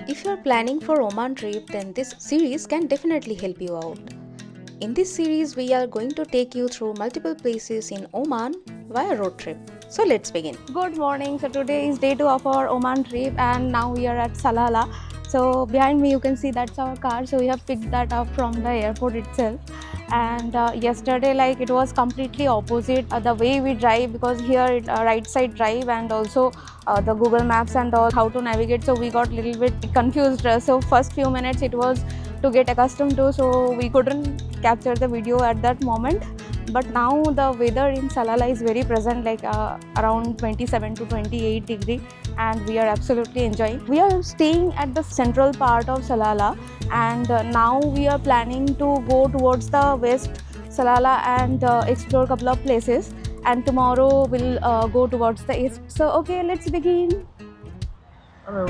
If you are planning for Oman trip, then this series can definitely help you out. In this series, we are going to take you through multiple places in Oman via road trip. So let's begin. Good morning. So today is day 2 of our Oman trip and now we are at Salalah. So behind me you can see that's our car. So we have picked that up from the airport itself. And yesterday like it was completely opposite the way we drive, because here it right side drive and also the Google Maps and all how to navigate. So we got little bit confused. So first few minutes it was to get accustomed to, so we couldn't capture the video at that moment. But now the weather in Salalah is very present, like around 27 to 28 degree, and we are absolutely enjoying. We are staying at the central part of Salalah, and now we are planning to go towards the west Salalah and explore a couple of places, and tomorrow we'll go towards the east. So okay, let's begin. Hello.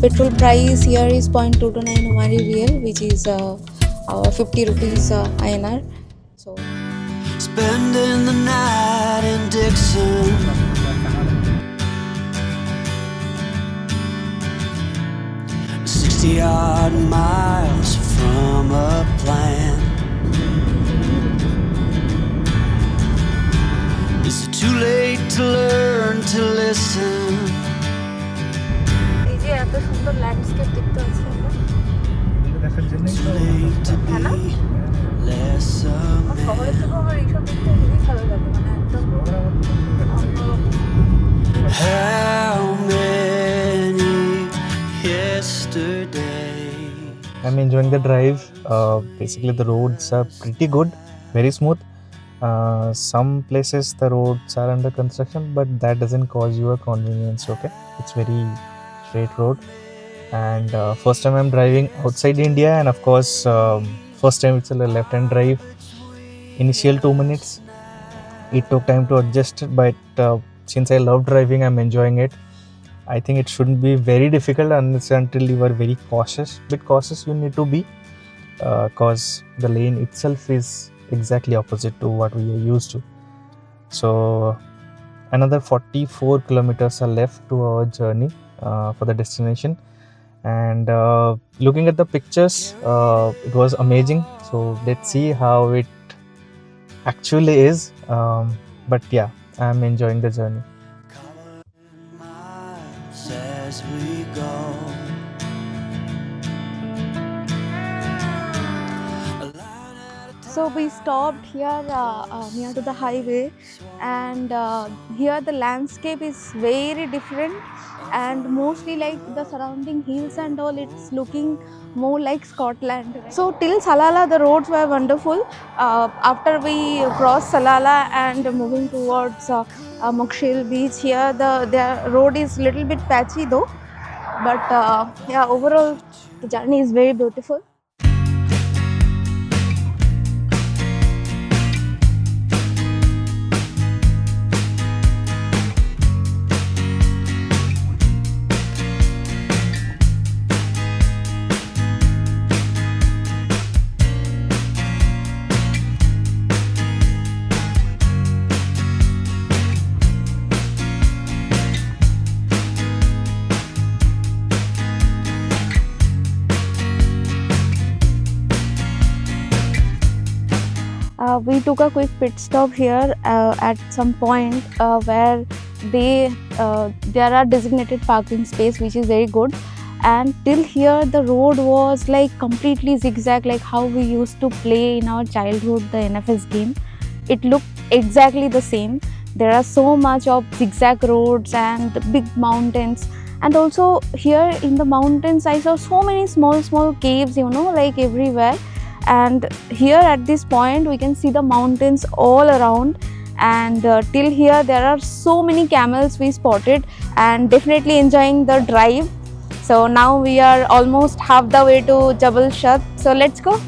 Petrol price here is 0.229 Omani Rial, which is 50 rupees INR. So spending the night in Dixon, 60-odd miles from a plan. Is it too late to learn to listen? এত সুন্দর landscape দেখতে পাচ্ছি আমরা। Too late to be less a শহরের থেকে আমার এইসব দেখতে খুবই ভালো লাগে, মানে একদম How many yesterday? I'm enjoying the drive. Basically, the roads are pretty good, very smooth. Some places the roads are under construction, but that doesn't cause you a convenience. Okay, it's very straight road. And first time I'm driving outside India, and of course, first time it's a left-hand drive. Initial 2 minutes, it took time to adjust, but since I love driving, I'm enjoying it. I think it shouldn't be very difficult until you are very cautious. Bit cautious you need to be, cause the lane itself is exactly opposite to what we are used to. So another 44 kilometers are left to our journey for the destination. And looking at the pictures, it was amazing. So let's see how it actually is. But yeah, I'm enjoying the journey. As we go, So we stopped here near to the highway, and here the landscape is very different, and mostly like the surrounding hills and all, it's looking more like Scotland. So till Salalah the roads were wonderful. After we crossed Salalah and moving towards Marneef Beach, here the road is little bit patchy though, but yeah, overall the journey is very beautiful. We took a quick pit stop here at some point where there are designated parking space, which is very good. And till here the road was like completely zigzag, like how we used to play in our childhood the NFS game. It looked exactly the same. There are so much of zigzag roads and big mountains, and also here in the mountains I saw so many small caves, you know, like everywhere. And here at this point we can see the mountains all around, and till here there are so many camels we spotted, and definitely enjoying the drive. So now we are almost half the way to Jabal Shaat, so let's go.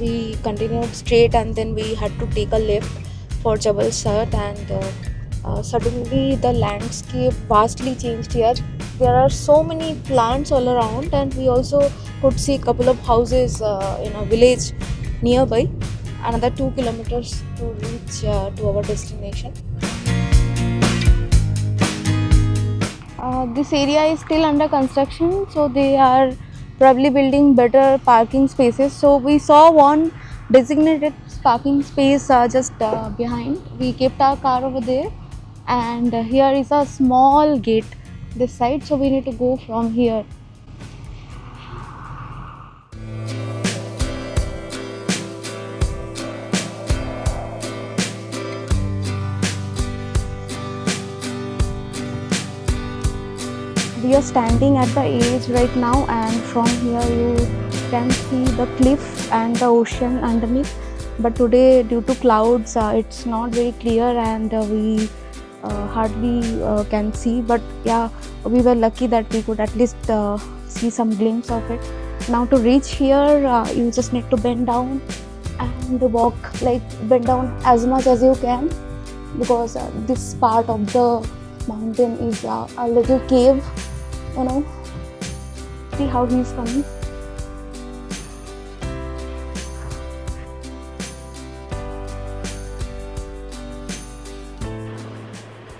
we continued straight and then we had to take a left for Jabal Shaat, and suddenly the landscape vastly changed here. There are so many plants all around, and we also could see a couple of houses in a village nearby. Another 2 kilometers to reach to our destination. This area is still under construction, so they are probably building better parking spaces. So we saw one designated parking space just behind. We kept our car over there, and here is a small gate this side, so we need to go from here. We are standing at the edge right now, and from here you can see the cliff and the ocean underneath. But today, due to clouds, it's not very clear, and we hardly can see. But yeah, we were lucky that we could at least see some glimpse of it. Now to reach here, you just need to bend down and walk, like bend down as much as you can, because this part of the mountain is a little cave. You know, see how he's coming.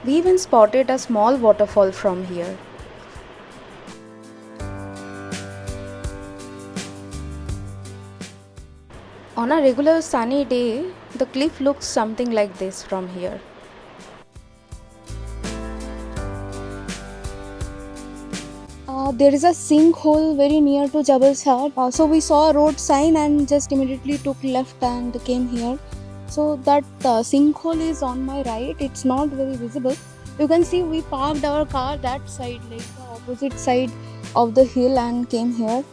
We even spotted a small waterfall from here. On a regular sunny day, the cliff looks something like this from here. There is a sinkhole very near to Jabal Shaat. So we saw a road sign and just immediately took left and came here. So that sinkhole is on my right. It's not very visible. You can see we parked our car that side, like the opposite side of the hill, and came here.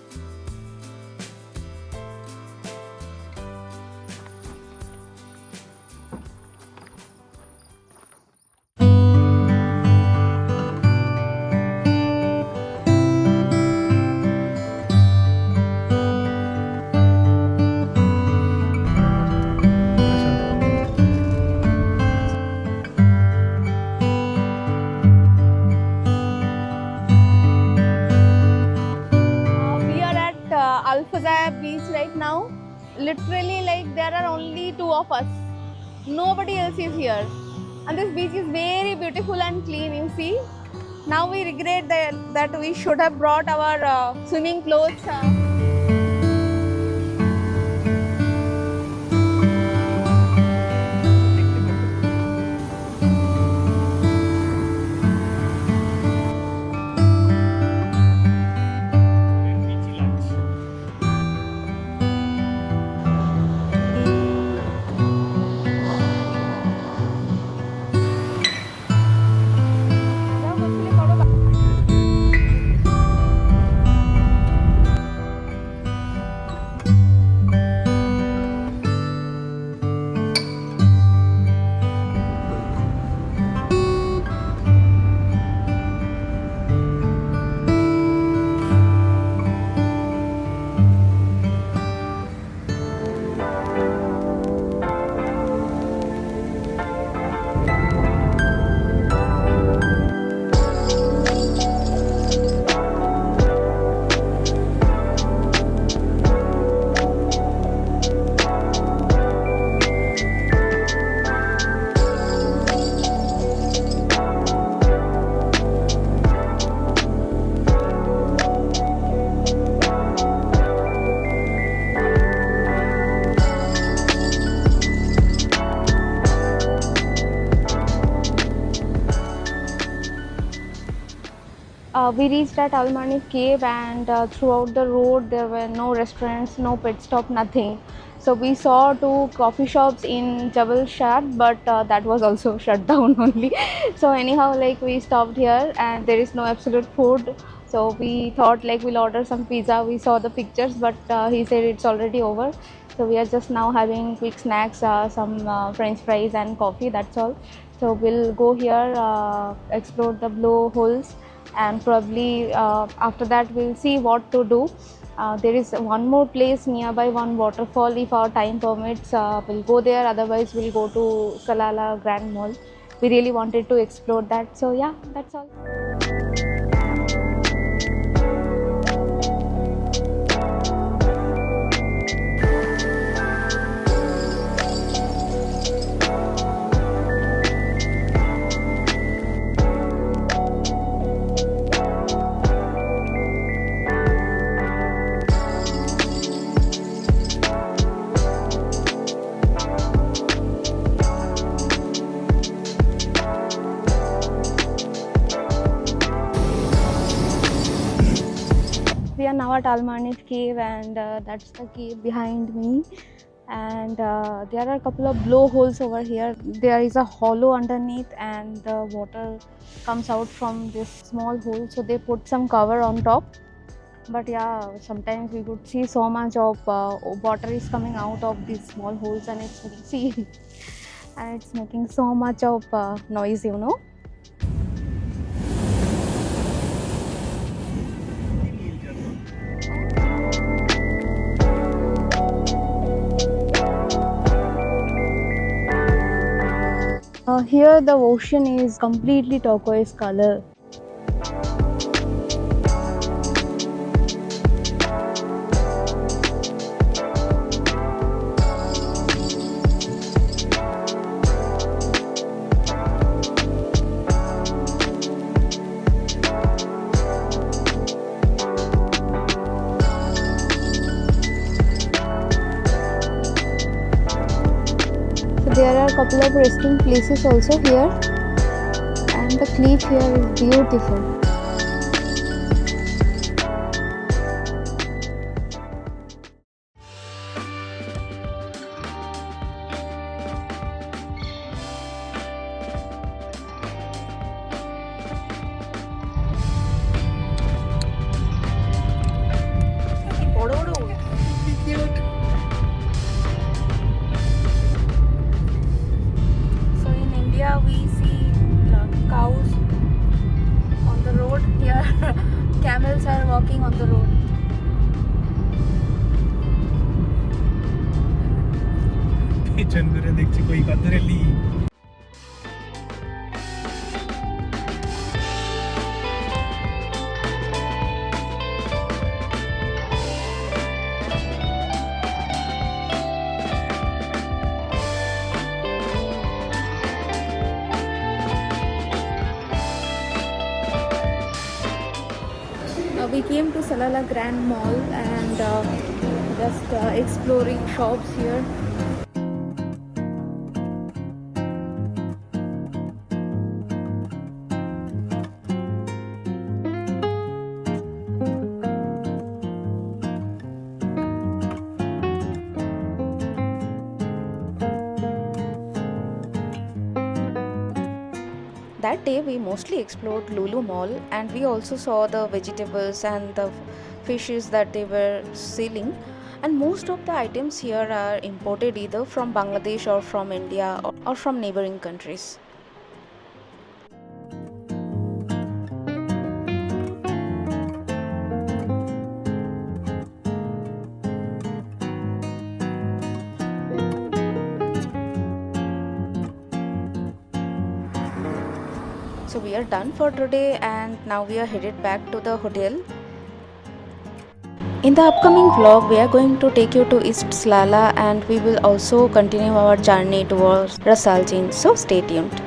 Fazayah Beach right now. Literally, like, there are only two of us. Nobody else is here. And this beach is very beautiful and clean, you see. Now we regret that we should have brought our swimming clothes. We reached at Marneef Cave, and throughout the road there were no restaurants, no pit stop, nothing. So we saw two coffee shops in Jabal Shaat, but that was also shut down only. So anyhow, like, we stopped here and there is no absolute food. So we thought like we'll order some pizza. We saw the pictures, but he said it's already over. So we are just now having quick snacks, some french fries and coffee, that's all. So we'll go here, explore the Blowholes, and probably after that we'll see what to do. There is one more place nearby, one waterfall. If our time permits, we'll go there. Otherwise, we'll go to Salalah Grand Mall. We really wanted to explore that. So yeah, that's all. We are now at Marneef Cave, and that's the cave behind me. And there are a couple of blowholes over here. There is a hollow underneath, and the water comes out from this small hole. So they put some cover on top. But yeah, sometimes we could see so much of water is coming out of these small holes, and it's see, and it's making so much of noise, you know. Here the ocean is completely turquoise color. There are a couple of resting places also here, and the cliff here is beautiful. So in India we see cows on the road. Here camels are walking on the road. We came to Salalah Grand Mall and just exploring shops here. That day we mostly explored Lulu Mall, and we also saw the vegetables and the fishes that they were selling. And most of the items here are imported either from Bangladesh or from India or from neighboring countries. So we are done for today, and now we are headed back to the hotel. In the upcoming vlog, we are going to take you to East Salalah, and we will also continue our journey towards Ras Al Khaimah. So stay tuned.